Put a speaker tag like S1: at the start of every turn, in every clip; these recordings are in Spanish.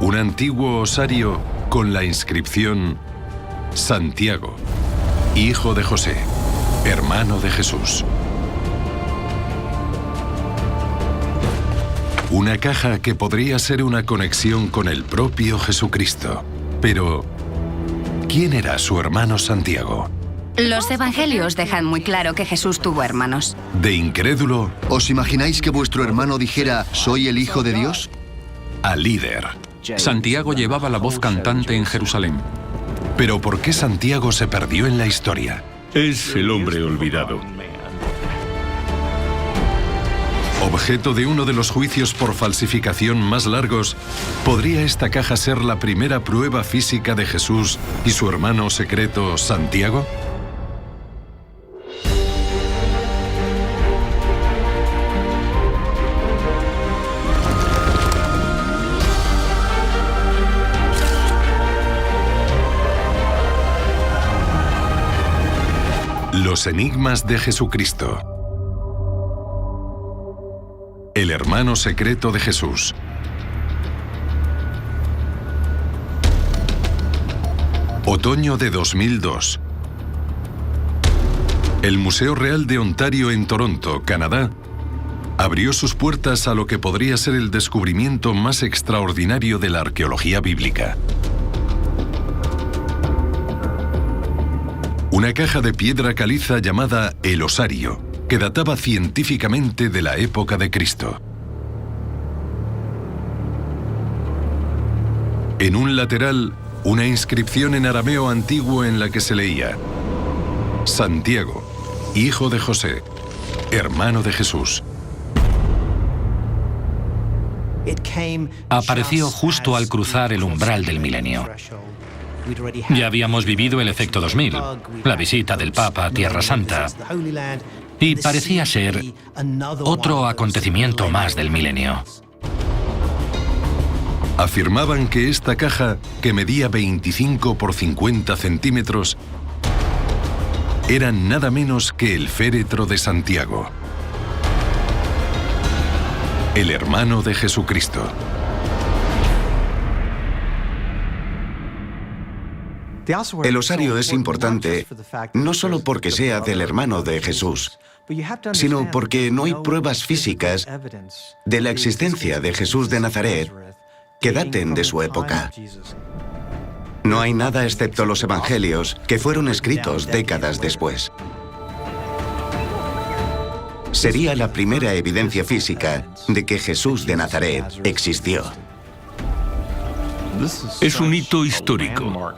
S1: Un antiguo osario con la inscripción Santiago, hijo de José, hermano de Jesús. Una caja que podría ser una conexión con el propio Jesucristo. Pero, ¿quién era su hermano Santiago?
S2: Los evangelios dejan muy claro que Jesús tuvo hermanos.
S1: De incrédulo
S3: ¿Os imagináis que vuestro hermano dijera, soy el Hijo de Dios?
S1: a líder.
S4: Santiago llevaba la voz cantante en Jerusalén.
S1: Pero ¿por qué Santiago se perdió en la historia?
S5: Es el hombre olvidado.
S1: Objeto de uno de los juicios por falsificación más largos, ¿podría esta caja ser la primera prueba física de Jesús y su hermano secreto Santiago? Los enigmas de Jesucristo. El hermano secreto de Jesús. Otoño de 2002. El Museo Real de Ontario en Toronto, Canadá, abrió sus puertas a lo que podría ser el descubrimiento más extraordinario de la arqueología bíblica. Una caja de piedra caliza llamada el osario, que databa científicamente de la época de Cristo. En un lateral, una inscripción en arameo antiguo en la que se leía: Santiago, hijo de José, hermano de Jesús.
S6: Apareció justo al cruzar el umbral del milenio. Ya habíamos vivido el efecto 2000, la visita del Papa a Tierra Santa, y parecía ser otro acontecimiento más del milenio.
S1: Afirmaban que esta caja, que medía 25 por 50 centímetros, era nada menos que el féretro de Santiago, el hermano de Jesucristo.
S7: El osario es importante no solo porque sea del hermano de Jesús, sino porque no hay pruebas físicas de la existencia de Jesús de Nazaret que daten de su época. No hay nada excepto los evangelios que fueron escritos décadas después. Sería la primera evidencia física de que Jesús de Nazaret existió.
S5: Es un hito histórico.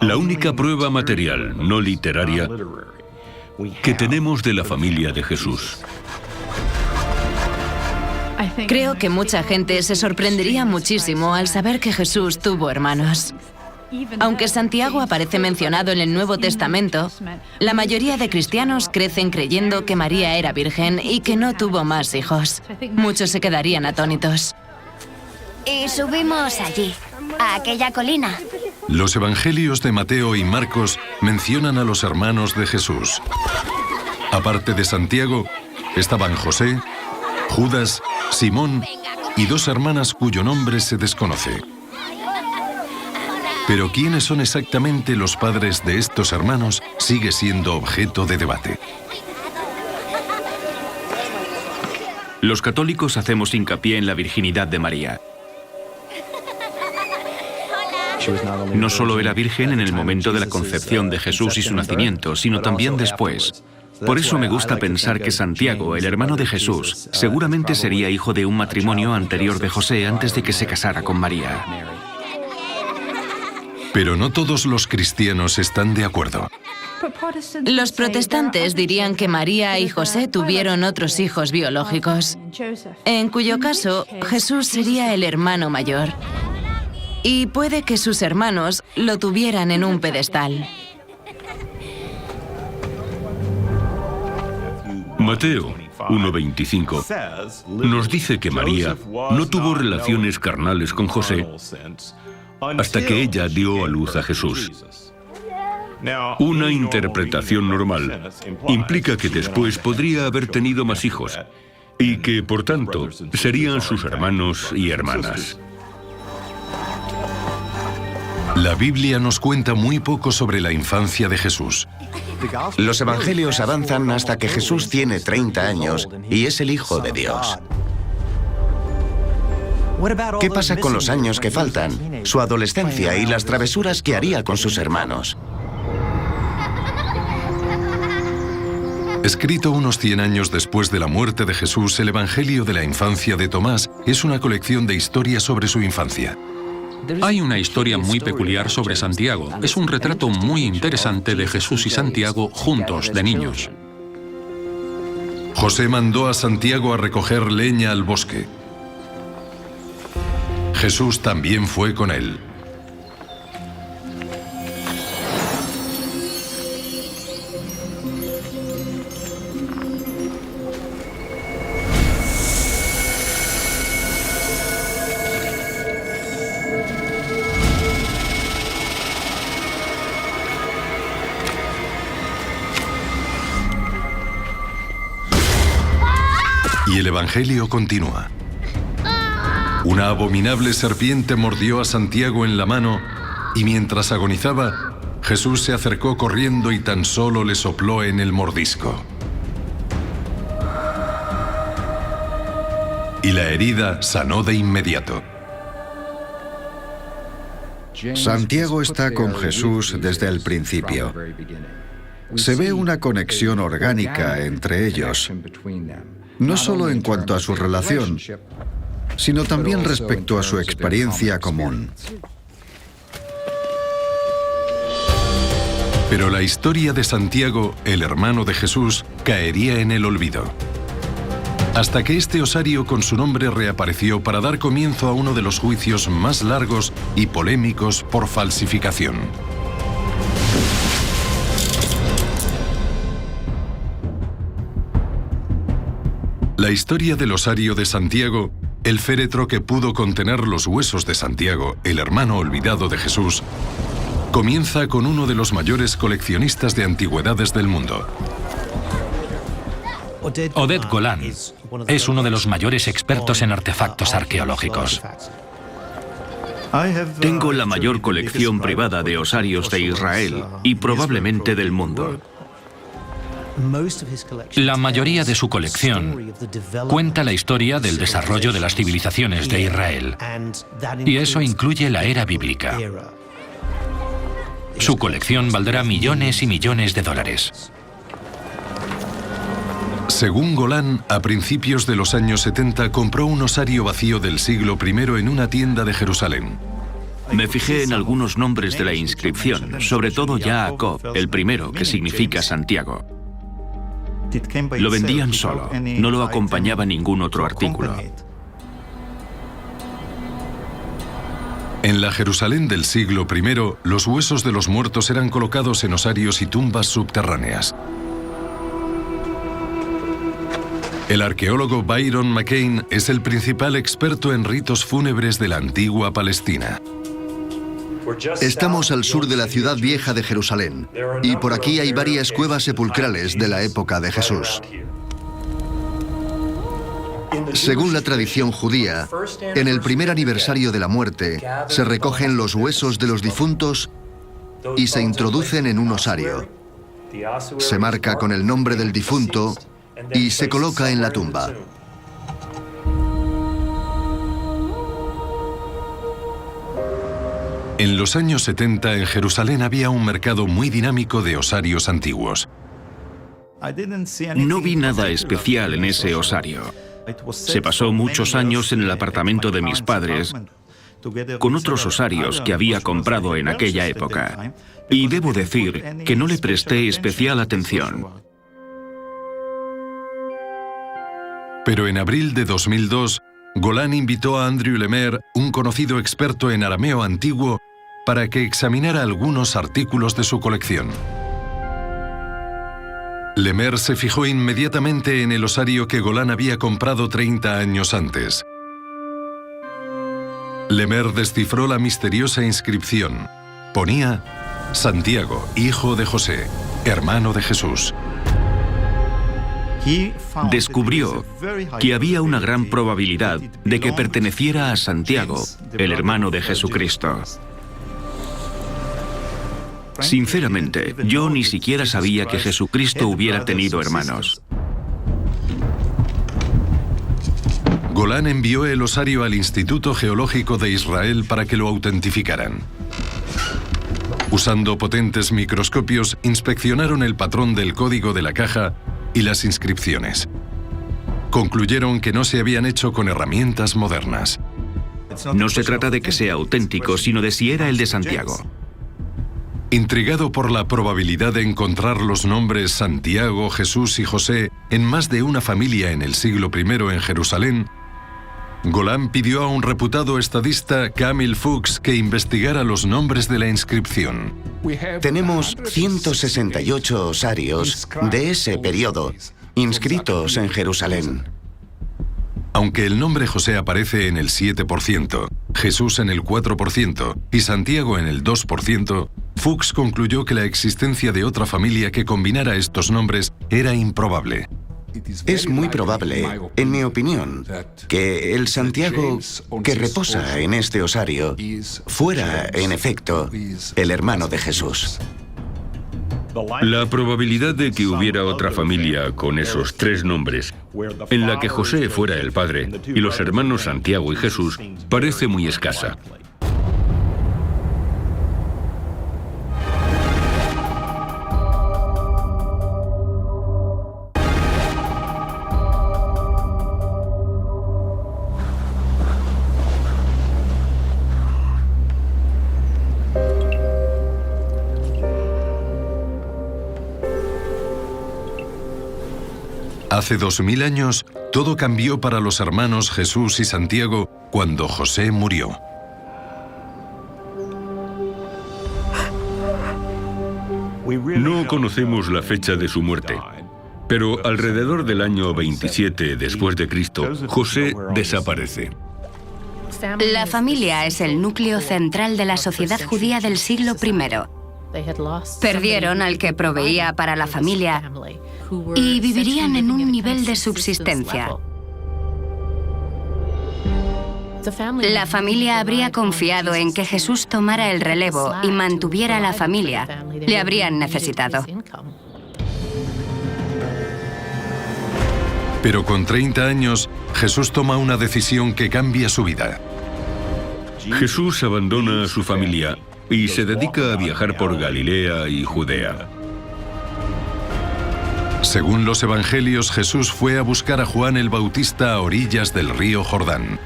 S5: La única prueba material, no literaria, que tenemos de la familia de Jesús.
S2: Creo que mucha gente se sorprendería muchísimo al saber que Jesús tuvo hermanos. Aunque Santiago aparece mencionado en el Nuevo Testamento, la mayoría de cristianos crecen creyendo que María era virgen y que no tuvo más hijos. Muchos se quedarían atónitos.
S8: Y subimos allí, a aquella colina.
S1: Los evangelios de Mateo y Marcos mencionan a los hermanos de Jesús. Aparte de Santiago, estaban José, Judas, Simón y dos hermanas cuyo nombre se desconoce. Pero quiénes son exactamente los padres de estos hermanos sigue siendo objeto de debate.
S9: Los católicos hacemos hincapié en la virginidad de María. No solo era virgen en el momento de la concepción de Jesús y su nacimiento, sino también después. Por eso me gusta pensar que Santiago, el hermano de Jesús, seguramente sería hijo de un matrimonio anterior de José antes de que se casara con María.
S1: Pero no todos los cristianos están de acuerdo.
S2: Los protestantes dirían que María y José tuvieron otros hijos biológicos, en cuyo caso Jesús sería el hermano mayor. Y puede que sus hermanos lo tuvieran en un pedestal.
S5: Mateo 1:25 nos dice que María no tuvo relaciones carnales con José hasta que ella dio a luz a Jesús. Una interpretación normal implica que después podría haber tenido más hijos y que, por tanto, serían sus hermanos y hermanas.
S1: La Biblia nos cuenta muy poco sobre la infancia de Jesús.
S7: Los evangelios avanzan hasta que Jesús tiene 30 años y es el Hijo de Dios. ¿Qué pasa con los años que faltan, su adolescencia y las travesuras que haría con sus hermanos?
S1: Escrito unos 100 años después de la muerte de Jesús, el Evangelio de la infancia de Tomás es una colección de historias sobre su infancia.
S4: Hay una historia muy peculiar sobre Santiago. Es un retrato muy interesante de Jesús y Santiago juntos de niños.
S1: José mandó a Santiago a recoger leña al bosque. Jesús también fue con él. Y el Evangelio continúa. Una abominable serpiente mordió a Santiago en la mano y mientras agonizaba, Jesús se acercó corriendo y tan solo le sopló en el mordisco. Y la herida sanó de inmediato.
S10: Santiago está con Jesús desde el principio. Se ve una conexión orgánica entre ellos, no solo en cuanto a su relación, sino también respecto a su experiencia común.
S1: Pero la historia de Santiago, el hermano de Jesús, caería en el olvido. Hasta que este osario con su nombre reapareció para dar comienzo a uno de los juicios más largos y polémicos por falsificación. La historia del osario de Santiago, el féretro que pudo contener los huesos de Santiago, el hermano olvidado de Jesús, comienza con uno de los mayores coleccionistas de antigüedades del mundo.
S6: Oded Golan es uno de los mayores expertos en artefactos arqueológicos.
S9: Tengo la mayor colección privada de osarios de Israel y probablemente del mundo.
S6: La mayoría de su colección cuenta la historia del desarrollo de las civilizaciones de Israel, y eso incluye la era bíblica. Su colección valdrá millones y millones de dólares.
S1: Según Golan, a principios de los años 70 compró un osario vacío del siglo I en una tienda de Jerusalén.
S9: Me fijé en algunos nombres de la inscripción, sobre todo Jacob, el primero, que significa Santiago. Lo vendían solo, no lo acompañaba ningún otro artículo.
S1: En la Jerusalén del siglo I, los huesos de los muertos eran colocados en osarios y tumbas subterráneas. El arqueólogo Byron McCain es el principal experto en ritos fúnebres de la antigua Palestina.
S3: Estamos al sur de la ciudad vieja de Jerusalén, y por aquí hay varias cuevas sepulcrales de la época de Jesús. Según la tradición judía, en el primer aniversario de la muerte, se recogen los huesos de los difuntos y se introducen en un osario. Se marca con el nombre del difunto y se coloca en la tumba.
S1: En los años 70 en Jerusalén había un mercado muy dinámico de osarios antiguos.
S9: No vi nada especial en ese osario. Se pasó muchos años en el apartamento de mis padres con otros osarios que había comprado en aquella época. Y debo decir que no le presté especial atención.
S1: Pero en abril de 2002, Golan invitó a Andrew Lemaire, un conocido experto en arameo antiguo, para que examinara algunos artículos de su colección. Lemaire se fijó inmediatamente en el osario que Golan había comprado 30 años antes. Lemaire descifró la misteriosa inscripción. Ponía: Santiago, hijo de José, hermano de Jesús.
S9: Descubrió que había una gran probabilidad de que perteneciera a Santiago, el hermano de Jesucristo. Sinceramente, yo ni siquiera sabía que Jesucristo hubiera tenido hermanos.
S1: Golan envió el osario al Instituto Geológico de Israel para que lo autentificaran. Usando potentes microscopios, inspeccionaron el patrón del código de la caja y las inscripciones. Concluyeron que no se habían hecho con herramientas modernas.
S9: No se trata de que sea auténtico, sino de si era el de Santiago.
S1: Intrigado por la probabilidad de encontrar los nombres Santiago, Jesús y José en más de una familia en el siglo I en Jerusalén, Golan pidió a un reputado estadista, Camille Fuchs, que investigara los nombres de la inscripción.
S7: Tenemos 168 osarios de ese periodo, inscritos en Jerusalén.
S1: Aunque el nombre José aparece en el 7%, Jesús en el 4% y Santiago en el 2%, Fuchs concluyó que la existencia de otra familia que combinara estos nombres era improbable.
S7: Es muy probable, en mi opinión, que el Santiago que reposa en este osario fuera, en efecto, el hermano de Jesús.
S5: La probabilidad de que hubiera otra familia con esos tres nombres, en la que José fuera el padre y los hermanos Santiago y Jesús, parece muy escasa.
S1: Hace 2000 años, todo cambió para los hermanos Jesús y Santiago cuando José murió.
S5: No conocemos la fecha de su muerte, pero alrededor del año 27 después de Cristo, José desaparece.
S8: La familia es el núcleo central de la sociedad judía del siglo I. Perdieron al que proveía para la familia y vivirían en un nivel de subsistencia. La familia habría confiado en que Jesús tomara el relevo y mantuviera a la familia. Le habrían necesitado.
S1: Pero con 30 años, Jesús toma una decisión que cambia su vida.
S5: Jesús abandona a su familia y se dedica a viajar por Galilea y Judea.
S1: Según los evangelios, Jesús fue a buscar a Juan el Bautista a orillas del río Jordán.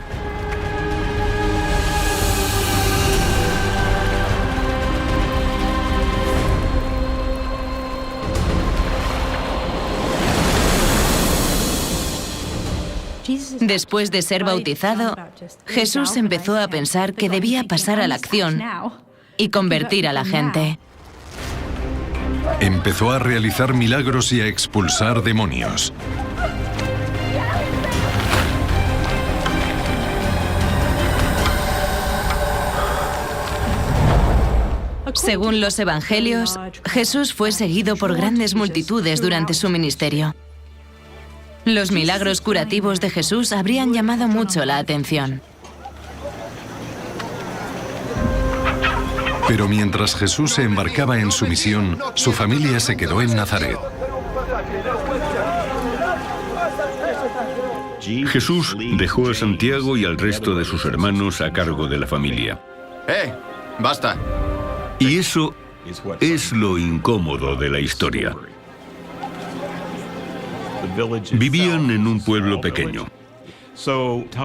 S2: Después de ser bautizado, Jesús empezó a pensar que debía pasar a la acción y convertir a la gente.
S1: Empezó a realizar milagros y a expulsar demonios.
S2: Según los evangelios, Jesús fue seguido por grandes multitudes durante su ministerio. Los milagros curativos de Jesús habrían llamado mucho la atención.
S1: Pero mientras Jesús se embarcaba en su misión, su familia se quedó en Nazaret.
S5: Jesús dejó a Santiago y al resto de sus hermanos a cargo de la familia.
S7: ¡Basta!
S5: Y eso es lo incómodo de la historia. Vivían en un pueblo pequeño.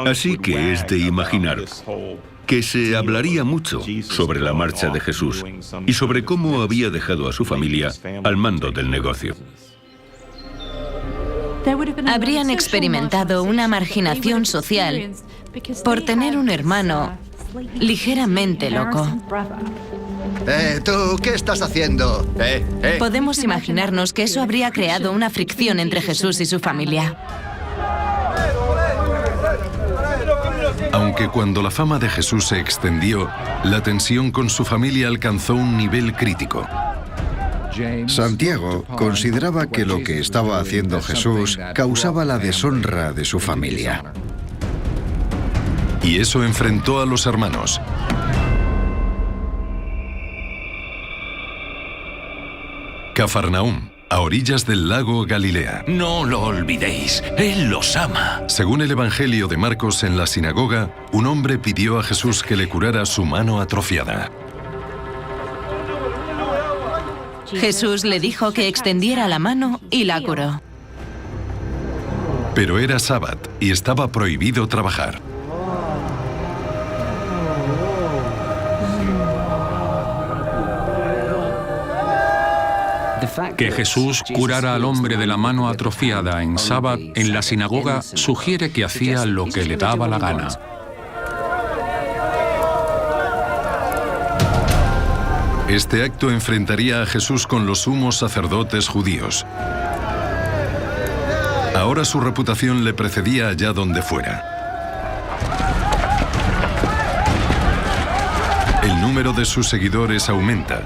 S5: Así que es de imaginar que se hablaría mucho sobre la marcha de Jesús y sobre cómo había dejado a su familia al mando del negocio.
S2: Habrían experimentado una marginación social por tener un hermano ligeramente loco.
S3: ¿Tú qué estás haciendo?
S2: Podemos imaginarnos que eso habría creado una fricción entre Jesús y su familia.
S1: Aunque cuando la fama de Jesús se extendió, la tensión con su familia alcanzó un nivel crítico.
S10: Santiago consideraba que lo que estaba haciendo Jesús causaba la deshonra de su familia.
S1: Y eso enfrentó a los hermanos. Cafarnaúm, a orillas del lago Galilea.
S11: No lo olvidéis, Él los ama.
S1: Según el Evangelio de Marcos, en la sinagoga, un hombre pidió a Jesús que le curara su mano atrofiada.
S2: Jesús le dijo que extendiera la mano y la curó.
S1: Pero era sábado y estaba prohibido trabajar.
S4: Que Jesús curara al hombre de la mano atrofiada en sábado en la sinagoga sugiere que hacía lo que le daba la gana.
S1: Este acto enfrentaría a Jesús con los sumos sacerdotes judíos. Ahora su reputación le precedía allá donde fuera. El número de sus seguidores aumenta.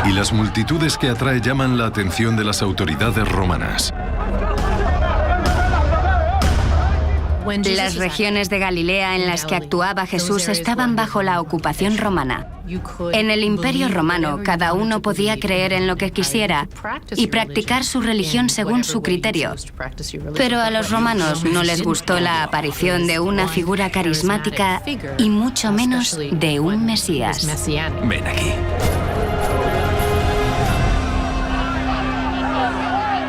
S1: Y las multitudes que atrae llaman la atención de las autoridades romanas.
S8: Las regiones de Galilea en las que actuaba Jesús estaban bajo la ocupación romana. En el Imperio Romano, cada uno podía creer en lo que quisiera y practicar su religión según su criterio. Pero a los romanos no les gustó la aparición de una figura carismática y mucho menos de un Mesías.
S11: Ven aquí.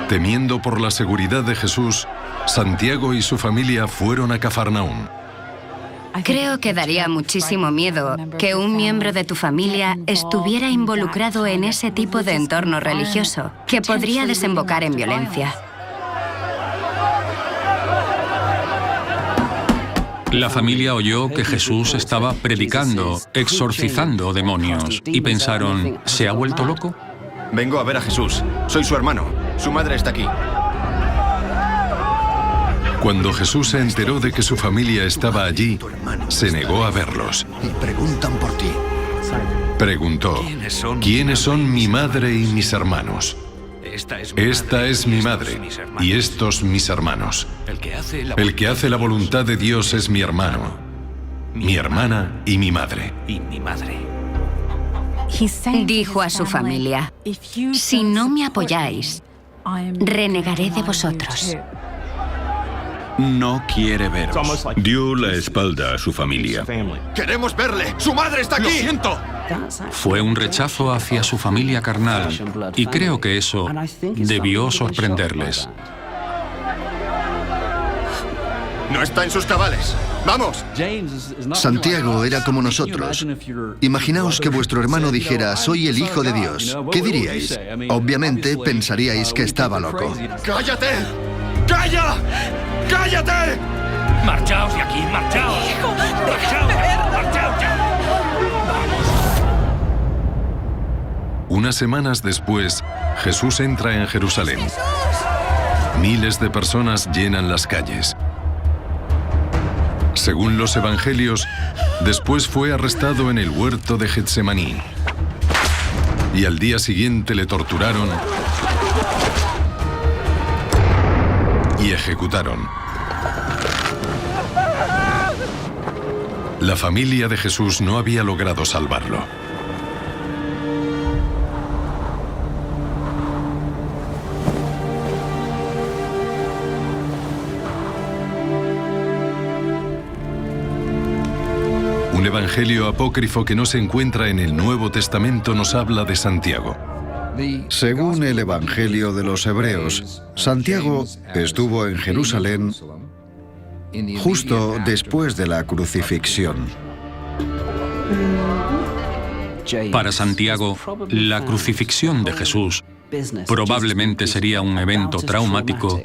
S1: Temiendo por la seguridad de Jesús, Santiago y su familia fueron a Cafarnaúm.
S8: Creo que daría muchísimo miedo que un miembro de tu familia estuviera involucrado en ese tipo de entorno religioso, que podría desembocar en violencia.
S4: La familia oyó que Jesús estaba predicando, exorcizando demonios, y pensaron, ¿se ha vuelto loco?
S12: Vengo a ver a Jesús. Soy su hermano. Su madre está aquí.
S1: Cuando Jesús se enteró de que su familia estaba allí, se negó a verlos.
S3: Y preguntan por ti.
S1: Preguntó, ¿quiénes son mi madre y mis hermanos? Esta es mi madre y estos mis hermanos. El que hace la voluntad de Dios es mi hermano, mi hermana y mi madre.
S8: Dijo a su familia, si no me apoyáis, renegaré de vosotros.
S5: No quiere veros. Dio la espalda a su familia.
S12: ¡Queremos verle! ¡Su madre está aquí! ¡Lo siento!
S4: Fue un rechazo hacia su familia carnal, y creo que eso debió sorprenderles.
S12: ¡No está en sus cabales! ¡Vamos!
S3: Santiago era como nosotros. Imaginaos que vuestro hermano dijera, soy el Hijo de Dios. ¿Qué diríais? Obviamente pensaríais que estaba loco.
S12: ¡Cállate! ¡Calla! ¡Cállate!
S11: ¡Marchaos de aquí! ¡Marchaos! ¡Marchaos ya!
S1: Unas semanas después, Jesús entra en Jerusalén. Miles de personas llenan las calles. Según los evangelios, después fue arrestado en el huerto de Getsemaní. Y al día siguiente le torturaron y ejecutaron. La familia de Jesús no había logrado salvarlo. Un evangelio apócrifo que no se encuentra en el Nuevo Testamento nos habla de Santiago.
S10: Según el Evangelio de los Hebreos, Santiago estuvo en Jerusalén justo después de la crucifixión.
S4: Para Santiago, la crucifixión de Jesús probablemente sería un evento traumático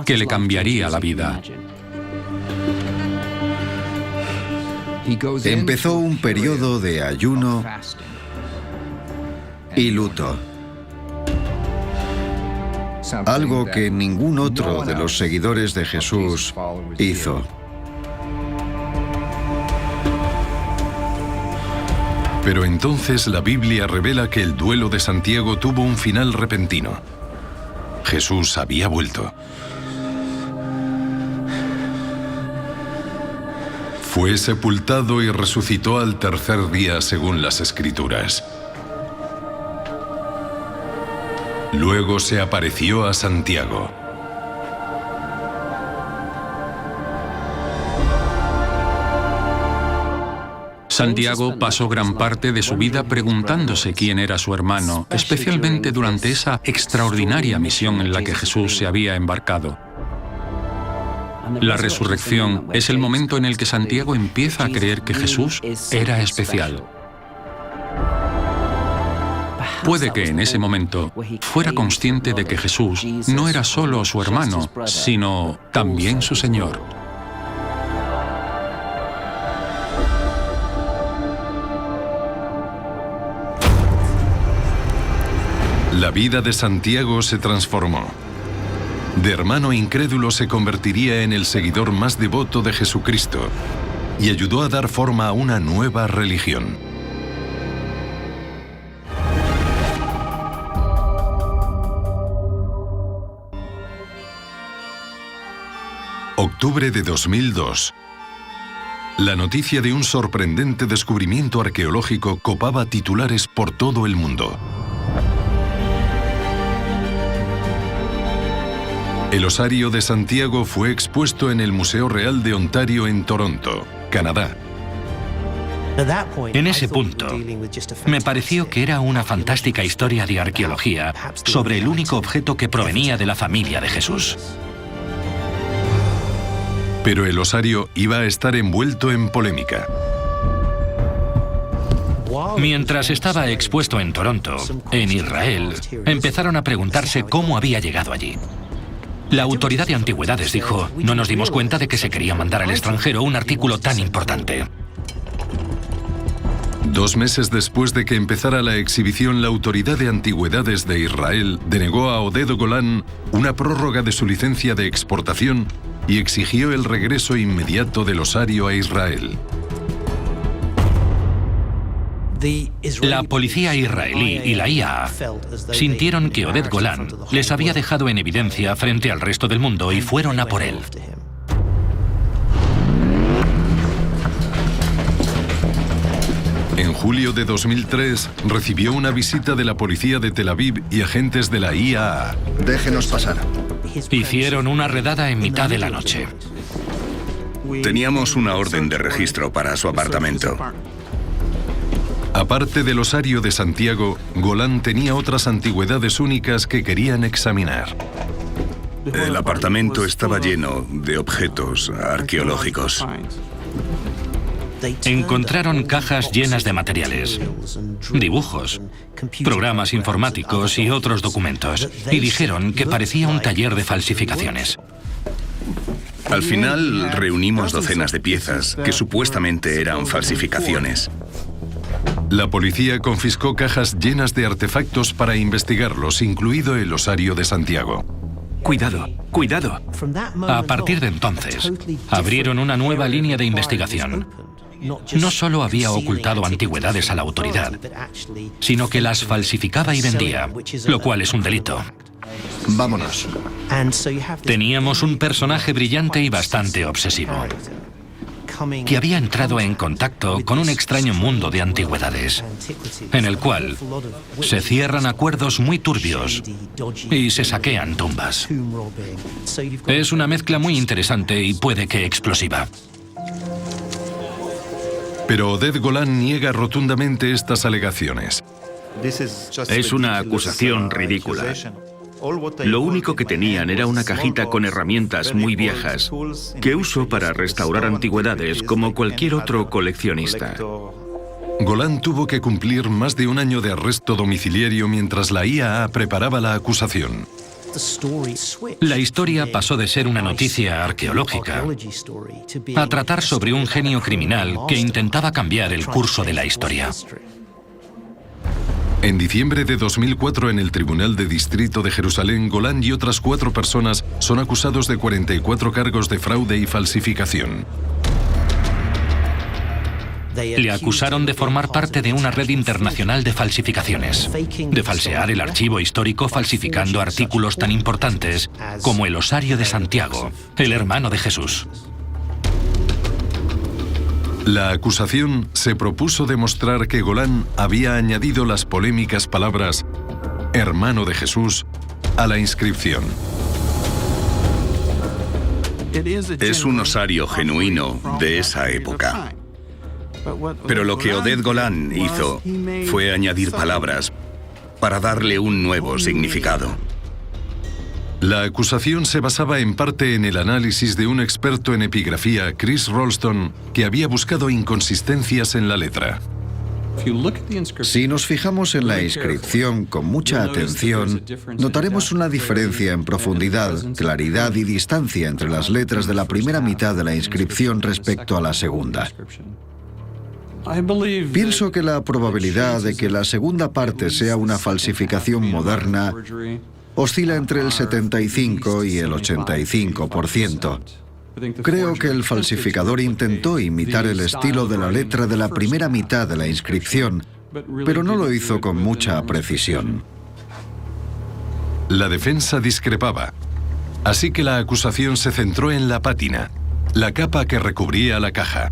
S4: que le cambiaría la vida.
S10: Empezó un periodo de ayuno y luto. Algo que ningún otro de los seguidores de Jesús hizo.
S1: Pero entonces la Biblia revela que el duelo de Santiago tuvo un final repentino. Jesús había vuelto. Fue sepultado y resucitó al tercer día según las Escrituras. Luego se apareció a Santiago.
S4: Santiago pasó gran parte de su vida preguntándose quién era su hermano, especialmente durante esa extraordinaria misión en la que Jesús se había embarcado. La resurrección es el momento en el que Santiago empieza a creer que Jesús era especial. Puede que en ese momento fuera consciente de que Jesús no era solo su hermano, sino también su Señor.
S1: La vida de Santiago se transformó. De hermano incrédulo se convertiría en el seguidor más devoto de Jesucristo y ayudó a dar forma a una nueva religión. Octubre de 2002. La noticia de un sorprendente descubrimiento arqueológico copaba titulares por todo el mundo. El osario de Santiago fue expuesto en el Museo Real de Ontario en Toronto, Canadá.
S6: En ese punto, me pareció que era una fantástica historia de arqueología sobre el único objeto que provenía de la familia de Jesús.
S1: Pero el osario iba a estar envuelto en polémica.
S6: Mientras estaba expuesto en Toronto, en Israel, empezaron a preguntarse cómo había llegado allí. La autoridad de antigüedades dijo, no nos dimos cuenta de que se quería mandar al extranjero un artículo tan importante.
S1: 2 meses después de que empezara la exhibición, la autoridad de antigüedades de Israel denegó a Oded Golan una prórroga de su licencia de exportación y exigió el regreso inmediato del osario a Israel.
S6: La policía israelí y la IAA sintieron que Oded Golan les había dejado en evidencia frente al resto del mundo y fueron a por él.
S1: En julio de 2003, recibió una visita de la policía de Tel Aviv y agentes de la IAA.
S3: Déjenos pasar.
S6: Hicieron una redada en mitad de la noche.
S13: Teníamos una orden de registro para su apartamento.
S1: Aparte del osario de Santiago, Golan tenía otras antigüedades únicas que querían examinar.
S13: El apartamento estaba lleno de objetos arqueológicos.
S6: Encontraron cajas llenas de materiales, dibujos, programas informáticos y otros documentos, y dijeron que parecía un taller de falsificaciones.
S13: Al final reunimos docenas de piezas que supuestamente eran falsificaciones.
S1: La policía confiscó cajas llenas de artefactos para investigarlos, incluido el osario de Santiago.
S9: Cuidado, cuidado.
S6: A partir de entonces, abrieron una nueva línea de investigación. No solo había ocultado antigüedades a la autoridad, sino que las falsificaba y vendía, lo cual es un delito.
S3: Vámonos.
S6: Teníamos un personaje brillante y bastante obsesivo, que había entrado en contacto con un extraño mundo de antigüedades, en el cual se cierran acuerdos muy turbios y se saquean tumbas. Es una mezcla muy interesante y puede que explosiva.
S1: Pero Oded Golan niega rotundamente estas alegaciones.
S9: Es una acusación ridícula. Lo único que tenían era una cajita con herramientas muy viejas que uso para restaurar antigüedades como cualquier otro coleccionista.
S1: Golan tuvo que cumplir más de 1 año de arresto domiciliario mientras la IAA preparaba la acusación.
S6: La historia pasó de ser una noticia arqueológica a tratar sobre un genio criminal que intentaba cambiar el curso de la historia.
S1: En diciembre de 2004, en el Tribunal de Distrito de Jerusalén, Golan y otras 4 personas son acusados de 44 cargos de fraude y falsificación.
S6: Le acusaron de formar parte de una red internacional de falsificaciones, de falsear el archivo histórico falsificando artículos tan importantes como el osario de Santiago, el hermano de Jesús.
S1: La acusación se propuso demostrar que Golan había añadido las polémicas palabras hermano de Jesús, a la inscripción.
S13: Es un osario genuino de esa época. Pero lo que Oded Golan hizo fue añadir palabras para darle un nuevo significado.
S1: La acusación se basaba en parte en el análisis de un experto en epigrafía, Chris Rolston, que había buscado inconsistencias en la letra.
S10: Si nos fijamos en la inscripción con mucha atención, notaremos una diferencia en profundidad, claridad y distancia entre las letras de la primera mitad de la inscripción respecto a la segunda. Pienso que la probabilidad de que la segunda parte sea una falsificación moderna oscila entre el 75 y el 85%. Creo que el falsificador intentó imitar el estilo de la letra de la primera mitad de la inscripción, pero no lo hizo con mucha precisión.
S1: La defensa discrepaba, así que la acusación se centró en la pátina, la capa que recubría la caja.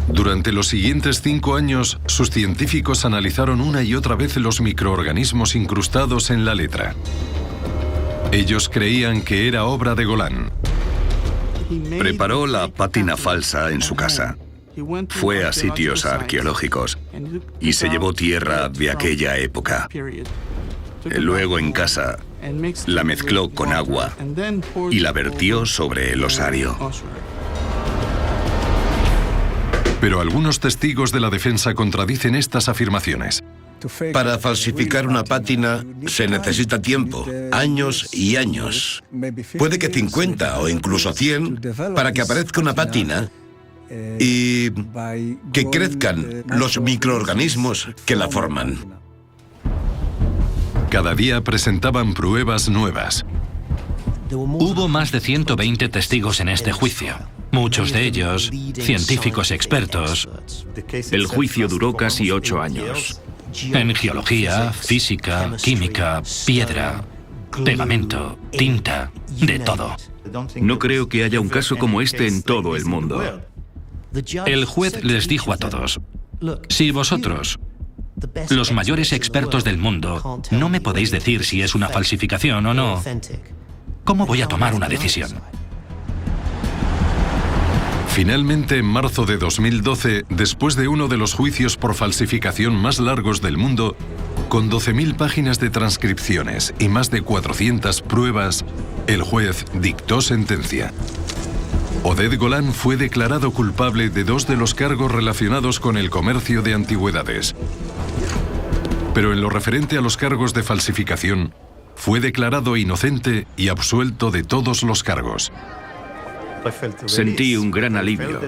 S1: Durante los siguientes 5 años, sus científicos analizaron una y otra vez los microorganismos incrustados en la letra. Ellos creían que era obra de Golan.
S13: Preparó la pátina falsa en su casa. Fue a sitios arqueológicos y se llevó tierra de aquella época. Luego en casa la mezcló con agua y la vertió sobre el osario.
S1: Pero algunos testigos de la defensa contradicen estas afirmaciones.
S14: Para falsificar una pátina se necesita tiempo, años y años. Puede que 50 o incluso 100 para que aparezca una pátina y que crezcan los microorganismos que la forman.
S1: Cada día presentaban pruebas nuevas.
S6: Hubo más de 120 testigos en este juicio, muchos de ellos científicos expertos.
S9: El juicio duró casi 8 años.
S6: En geología, física, química, piedra, pegamento, tinta, de todo.
S9: No creo que haya un caso como este en todo el mundo.
S6: El juez les dijo a todos, si vosotros, los mayores expertos del mundo, no me podéis decir si es una falsificación o no, ¿cómo voy a tomar una decisión?
S1: Finalmente, en marzo de 2012, después de uno de los juicios por falsificación más largos del mundo, con 12.000 páginas de transcripciones y más de 400 pruebas, el juez dictó sentencia. Oded Golan fue declarado culpable de 2 de los cargos relacionados con el comercio de antigüedades. Pero en lo referente a los cargos de falsificación, fue declarado inocente y absuelto de todos los cargos.
S9: Sentí un gran alivio,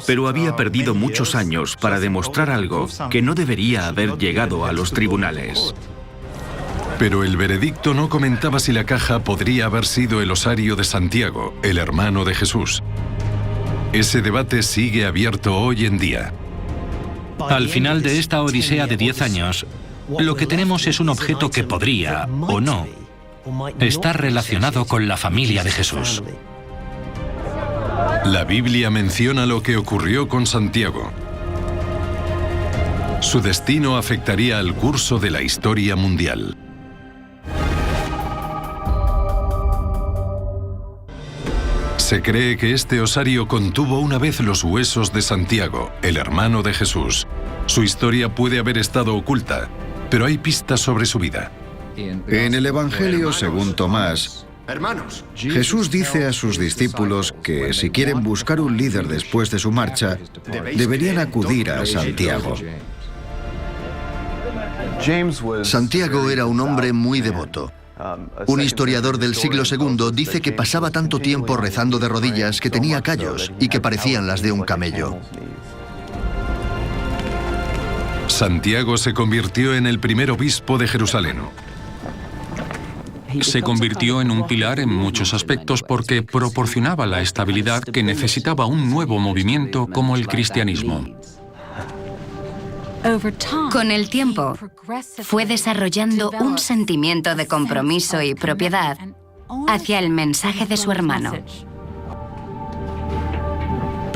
S9: pero había perdido muchos años para demostrar algo que no debería haber llegado a los tribunales.
S1: Pero el veredicto no comentaba si la caja podría haber sido el osario de Santiago, el hermano de Jesús. Ese debate sigue abierto hoy en día.
S6: Al final de esta odisea de 10 años, lo que tenemos es un objeto que podría, o no, estar relacionado con la familia de Jesús.
S1: La Biblia menciona lo que ocurrió con Santiago. Su destino afectaría al curso de la historia mundial. Se cree que este osario contuvo una vez los huesos de Santiago, el hermano de Jesús. Su historia puede haber estado oculta, pero hay pistas sobre su vida.
S10: En el Evangelio según Tomás, Jesús dice a sus discípulos que si quieren buscar un líder después de su marcha, deberían acudir a Santiago.
S3: Santiago era un hombre muy devoto. Un historiador del siglo II dice que pasaba tanto tiempo rezando de rodillas que tenía callos y que parecían las de un camello.
S1: Santiago se convirtió en el primer obispo de Jerusalén.
S4: Se convirtió en un pilar en muchos aspectos porque proporcionaba la estabilidad que necesitaba un nuevo movimiento como el cristianismo.
S8: Con el tiempo, fue desarrollando un sentimiento de compromiso y propiedad hacia el mensaje de su hermano.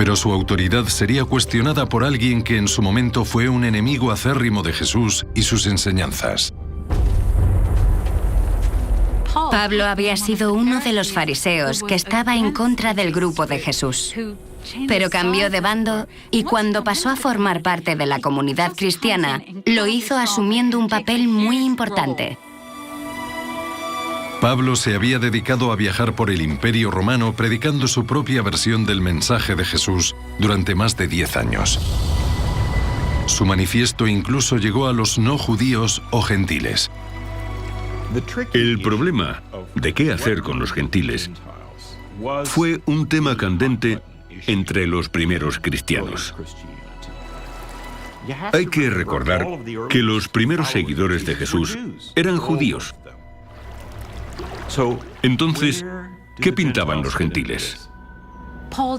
S1: Pero su autoridad sería cuestionada por alguien que en su momento fue un enemigo acérrimo de Jesús y sus enseñanzas.
S8: Pablo había sido uno de los fariseos que estaba en contra del grupo de Jesús. Pero cambió de bando y cuando pasó a formar parte de la comunidad cristiana, lo hizo asumiendo un papel muy importante.
S1: Pablo se había dedicado a viajar por el Imperio Romano predicando su propia versión del mensaje de Jesús durante más de 10 años. Su manifiesto incluso llegó a los no judíos o gentiles.
S5: El problema de qué hacer con los gentiles fue un tema candente entre los primeros cristianos. Hay que recordar que los primeros seguidores de Jesús eran judíos. Entonces, ¿qué pintaban los gentiles?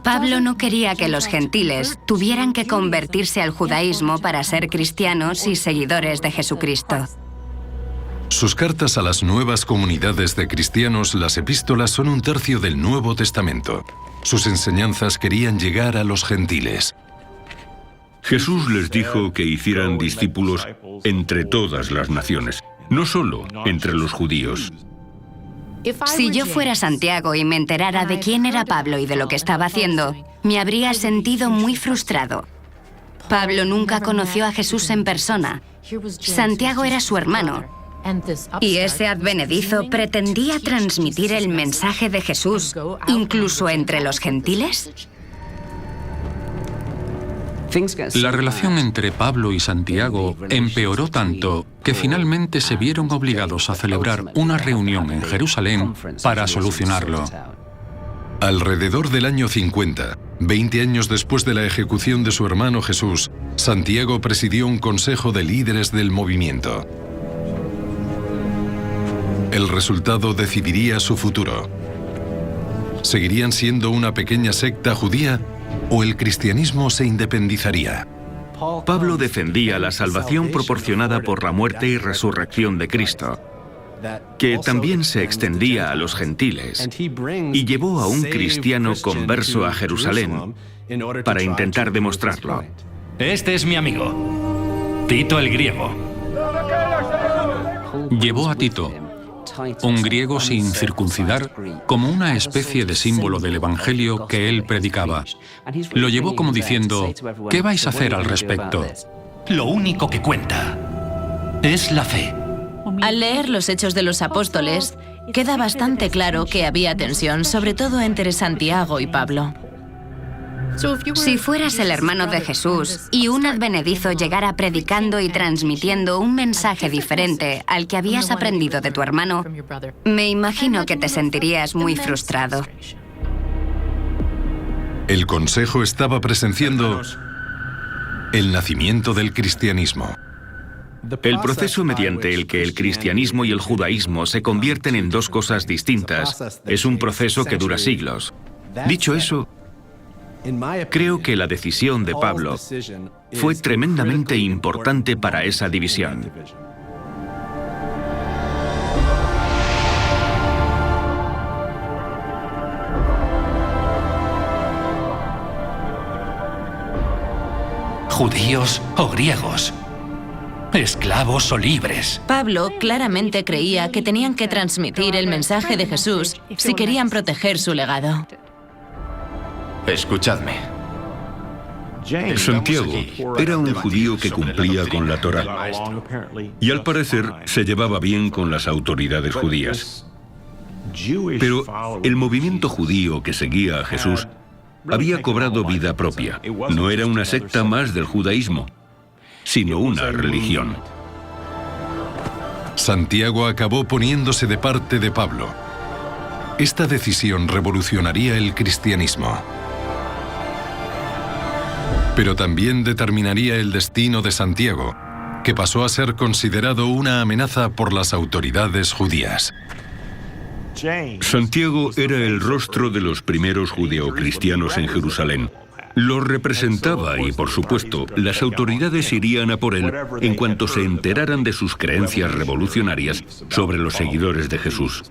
S8: Pablo no quería que los gentiles tuvieran que convertirse al judaísmo para ser cristianos y seguidores de Jesucristo.
S1: Sus cartas a las nuevas comunidades de cristianos, las epístolas, son un tercio del Nuevo Testamento. Sus enseñanzas querían llegar a los gentiles.
S5: Jesús les dijo que hicieran discípulos entre todas las naciones, no solo entre los judíos.
S8: Si yo fuera Santiago y me enterara de quién era Pablo y de lo que estaba haciendo, me habría sentido muy frustrado. Pablo nunca conoció a Jesús en persona. Santiago era su hermano. Y ese advenedizo pretendía transmitir el mensaje de Jesús, incluso entre los gentiles.
S4: La relación entre Pablo y Santiago empeoró tanto que finalmente se vieron obligados a celebrar una reunión en Jerusalén para solucionarlo.
S1: Alrededor del año 50, 20 años después de la ejecución de su hermano Jesús, Santiago presidió un consejo de líderes del movimiento. El resultado decidiría su futuro. ¿Seguirían siendo una pequeña secta judía o el cristianismo se independizaría?
S9: Pablo defendía la salvación proporcionada por la muerte y resurrección de Cristo, que también se extendía a los gentiles, y llevó a un cristiano converso a Jerusalén para intentar demostrarlo.
S6: Este es mi amigo, Tito el griego.
S4: Llevó a Tito, un griego sin circuncidar, como una especie de símbolo del evangelio que él predicaba. Lo llevó como diciendo, ¿qué vais a hacer al respecto?
S6: Lo único que cuenta es la fe.
S2: Al leer los Hechos de los Apóstoles, queda bastante claro que había tensión, sobre todo entre Santiago y Pablo.
S8: Si fueras el hermano de Jesús y un advenedizo llegara predicando y transmitiendo un mensaje diferente al que habías aprendido de tu hermano, me imagino que te sentirías muy frustrado.
S1: El consejo estaba presenciando el nacimiento del cristianismo.
S9: El proceso mediante el que el cristianismo y el judaísmo se convierten en dos cosas distintas es un proceso que dura siglos. Dicho eso, creo que la decisión de Pablo fue tremendamente importante para esa división.
S6: Judíos o griegos, esclavos o libres.
S2: Pablo claramente creía que tenían que transmitir el mensaje de Jesús si querían proteger su legado.
S12: Escuchadme.
S5: Santiago era un judío que cumplía con la Torá y al parecer se llevaba bien con las autoridades judías. Pero el movimiento judío que seguía a Jesús había cobrado vida propia. No era una secta más del judaísmo, sino una religión.
S1: Santiago acabó poniéndose de parte de Pablo. Esta decisión revolucionaría el cristianismo. Pero también determinaría el destino de Santiago, que pasó a ser considerado una amenaza por las autoridades judías.
S5: Santiago era el rostro de los primeros judeocristianos en Jerusalén. Lo representaba y, por supuesto, las autoridades irían a por él en cuanto se enteraran de sus creencias revolucionarias sobre los seguidores de Jesús.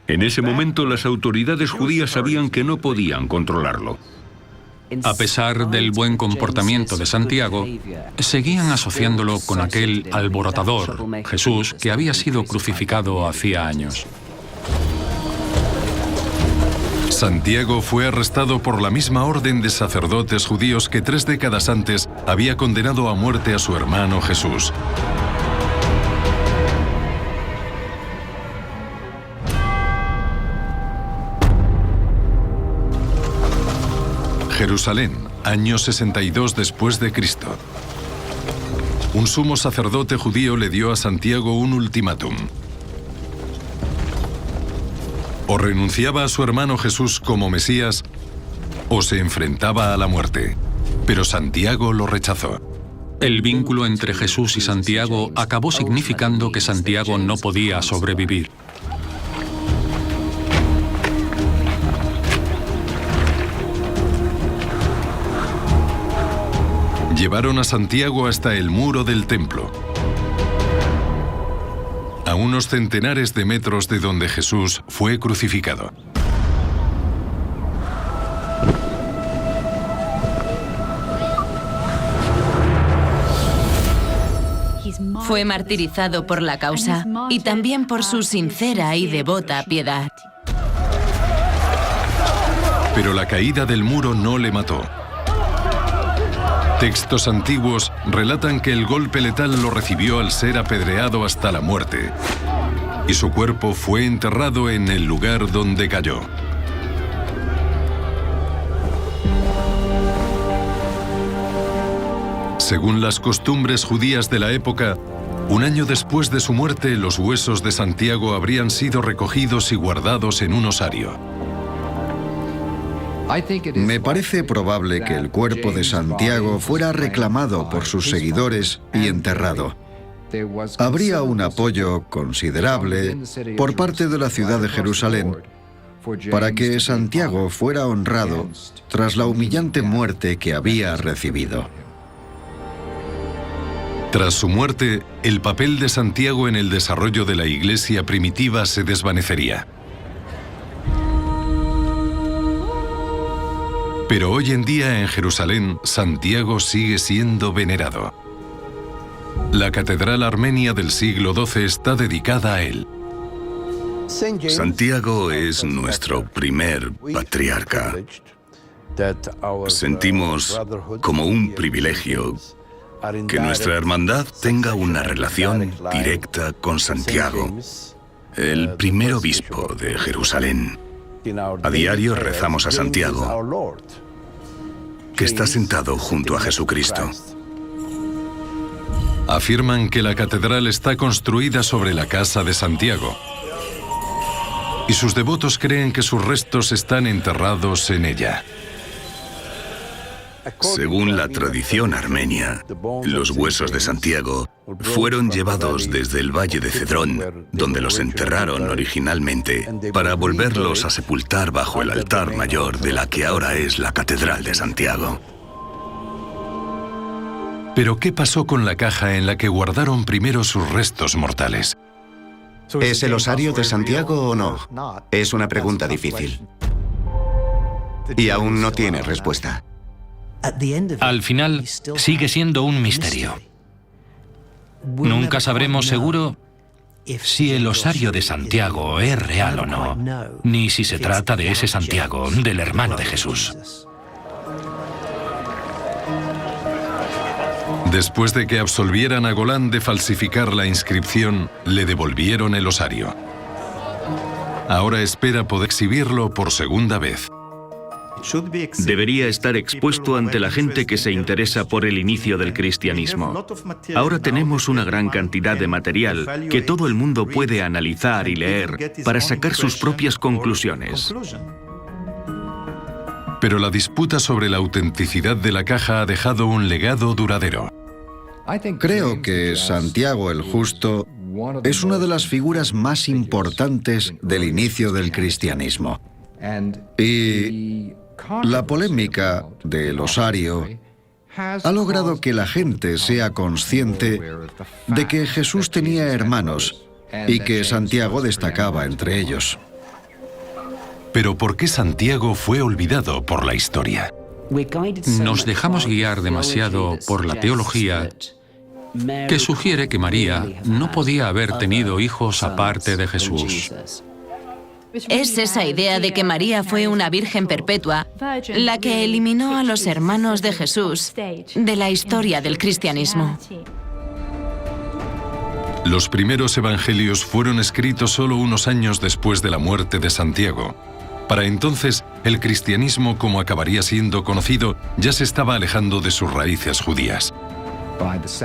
S5: En ese momento, las autoridades judías sabían que no podían controlarlo.
S4: A pesar del buen comportamiento de Santiago, seguían asociándolo con aquel alborotador, Jesús, que había sido crucificado hacía años.
S1: Santiago fue arrestado por la misma orden de sacerdotes judíos que 3 décadas antes había condenado a muerte a su hermano Jesús. Jerusalén, año 62 después de Cristo. Un sumo sacerdote judío le dio a Santiago un ultimátum. O renunciaba a su hermano Jesús como Mesías, o se enfrentaba a la muerte. Pero Santiago lo rechazó.
S4: El vínculo entre Jesús y Santiago acabó significando que Santiago no podía sobrevivir.
S1: Llevaron a Santiago hasta el muro del templo, a unos centenares de metros de donde Jesús fue crucificado.
S2: Fue martirizado por la causa y también por su sincera y devota piedad.
S1: Pero la caída del muro no le mató. Textos antiguos relatan que el golpe letal lo recibió al ser apedreado hasta la muerte, y su cuerpo fue enterrado en el lugar donde cayó. Según las costumbres judías de la época, un año después de su muerte, los huesos de Santiago habrían sido recogidos y guardados en un osario.
S10: Me parece probable que el cuerpo de Santiago fuera reclamado por sus seguidores y enterrado. Habría un apoyo considerable por parte de la ciudad de Jerusalén para que Santiago fuera honrado tras la humillante muerte que había recibido.
S1: Tras su muerte, el papel de Santiago en el desarrollo de la iglesia primitiva se desvanecería. Pero hoy en día en Jerusalén, Santiago sigue siendo venerado. La catedral armenia del siglo XII está dedicada a él.
S13: Santiago es nuestro primer patriarca. Sentimos como un privilegio que nuestra hermandad tenga una relación directa con Santiago, el primer obispo de Jerusalén. A diario rezamos a Santiago, que está sentado junto a Jesucristo.
S1: Afirman que la catedral está construida sobre la casa de Santiago, y sus devotos creen que sus restos están enterrados en ella.
S13: Según la tradición armenia, los huesos de Santiago fueron llevados desde el valle de Cedrón, donde los enterraron originalmente, para volverlos a sepultar bajo el altar mayor de la que ahora es la Catedral de Santiago.
S1: Pero ¿qué pasó con la caja en la que guardaron primero sus restos mortales?
S7: ¿Es el osario de Santiago o no? Es una pregunta difícil. Y aún no tiene respuesta.
S6: Al final, sigue siendo un misterio. Nunca sabremos seguro si el osario de Santiago es real o no, ni si se trata de ese Santiago, del hermano de Jesús.
S1: Después de que absolvieran a Golán de falsificar la inscripción, le devolvieron el osario. Ahora espera poder exhibirlo por segunda vez.
S9: Debería estar expuesto ante la gente que se interesa por el inicio del cristianismo. Ahora tenemos una gran cantidad de material que todo el mundo puede analizar y leer para sacar sus propias conclusiones.
S1: Pero la disputa sobre la autenticidad de la caja ha dejado un legado duradero.
S10: Creo que Santiago el Justo es una de las figuras más importantes del inicio del cristianismo. Y la polémica del osario ha logrado que la gente sea consciente de que Jesús tenía hermanos y que Santiago destacaba entre ellos.
S1: Pero ¿por qué Santiago fue olvidado por la historia?
S4: Nos dejamos guiar demasiado por la teología que sugiere que María no podía haber tenido hijos aparte de Jesús.
S2: Es esa idea de que María fue una virgen perpetua la que eliminó a los hermanos de Jesús de la historia del cristianismo.
S1: Los primeros evangelios fueron escritos solo unos años después de la muerte de Santiago. Para entonces, el cristianismo, como acabaría siendo conocido, ya se estaba alejando de sus raíces judías.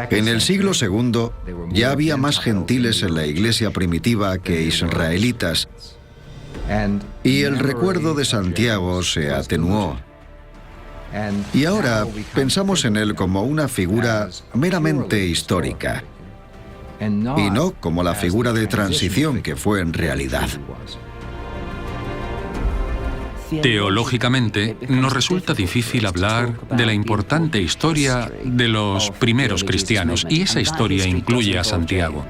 S10: En el siglo II ya había más gentiles en la iglesia primitiva que israelitas, y el recuerdo de Santiago se atenuó. Y ahora pensamos en él como una figura meramente histórica, y no como la figura de transición que fue en realidad.
S4: Teológicamente, nos resulta difícil hablar de la importante historia de los primeros cristianos, y esa historia incluye a Santiago.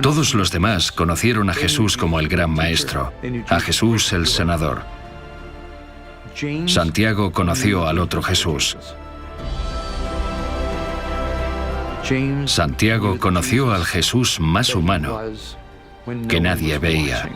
S6: Todos los demás conocieron a Jesús como el gran maestro, a Jesús el sanador. Santiago conoció al otro Jesús. Santiago conoció al Jesús más humano que nadie veía.